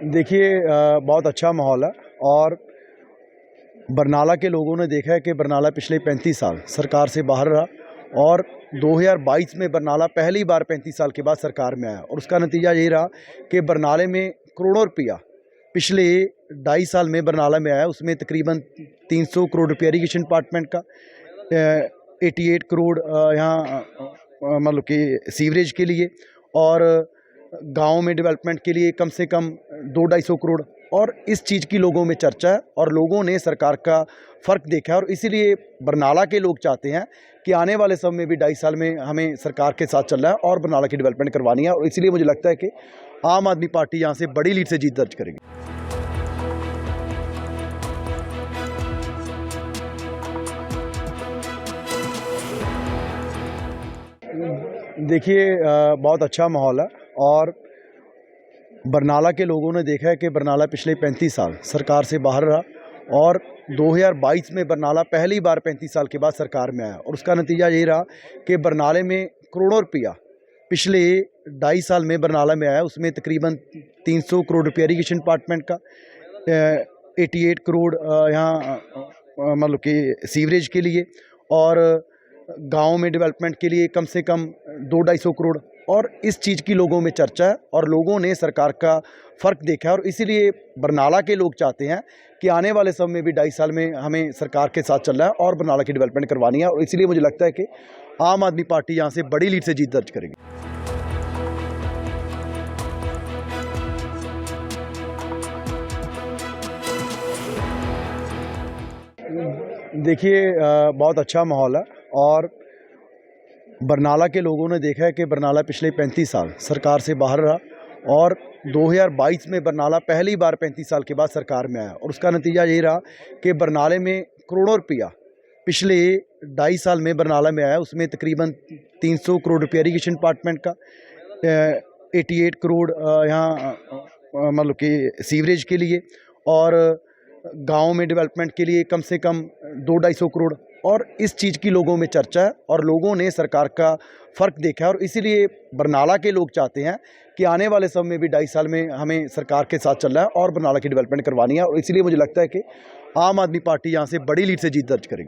देखिए बहुत अच्छा माहौल है और बरनाला के लोगों ने देखा है कि बरनाला पिछले 35 साल सरकार से बाहर रहा और 2022 में बरनाला पहली बार 35 साल के बाद सरकार में आया और उसका नतीजा यही रहा कि बरनाले में करोड़ों रुपया पिछले 2.5 साल में बरनाला में आया। उसमें तकरीबन 300 करोड़ रुपया इरीगेशन डिपार्टमेंट का, 88 करोड़ यहाँ मतलब कि सीवरेज के लिए और गाँव में डेवलपमेंट के लिए कम से कम 200-250 करोड़। और इस चीज़ की लोगों में चर्चा है और लोगों ने सरकार का फ़र्क देखा है और इसीलिए बरनाला के लोग चाहते हैं कि आने वाले समय में भी 2.5 साल में हमें सरकार के साथ चलना है और बरनाला की डेवलपमेंट करवानी है। और इसलिए मुझे लगता है कि आम आदमी पार्टी यहाँ से बड़ी लीड से जीत दर्ज करेगी। देखिए बहुत अच्छा माहौल है और बरनाला के लोगों ने देखा है कि बरनाला पिछले 35 साल सरकार से बाहर रहा और 2022 में बरनाला पहली बार 35 साल के बाद सरकार में आया और उसका नतीजा यही रहा कि बरनाले में करोड़ों रुपया पिछले 2.5 साल में बरनाला में आया। उसमें तकरीबन 300 करोड़ रुपया इरीगेशन डिपार्टमेंट का, 88 करोड़ यहाँ मतलब कि सीवरेज के लिए और गाँव में डेवलपमेंट के लिए कम से कम 200-250 करोड़। और इस चीज़ की लोगों में चर्चा है और लोगों ने सरकार का फ़र्क देखा है और इसीलिए बरनाला के लोग चाहते हैं कि आने वाले समय में भी 2.5 साल में हमें सरकार के साथ चलना है और बरनाला की डेवलपमेंट करवानी है। और इसलिए मुझे लगता है कि आम आदमी पार्टी यहाँ से बड़ी लीड से जीत दर्ज करेगी। देखिए बहुत अच्छा माहौल है और बरनाला के लोगों ने देखा है कि बरनाला पिछले 35 साल सरकार से बाहर रहा और 2022 में बरनाला पहली बार 35 साल के बाद सरकार में आया और उसका नतीजा यही रहा कि बरनाले में करोड़ों रुपया पिछले 2.5 साल में बरनाला में आया। उसमें तकरीबन 300 करोड़ रुपया इरीगेशन डिपार्टमेंट का, 88 करोड़ यहाँ मतलब कि सीवरेज के लिए और गाँव में डेवलपमेंट के लिए कम से कम 200-250 करोड़। और इस चीज़ की लोगों में चर्चा है और लोगों ने सरकार का फ़र्क देखा है और इसीलिए बरनाला के लोग चाहते हैं कि आने वाले समय में भी 2.5 साल में हमें सरकार के साथ चलना है और बरनाला की डेवलपमेंट करवानी है। और इसलिए मुझे लगता है कि आम आदमी पार्टी यहाँ से बड़ी लीड से जीत दर्ज करेगी।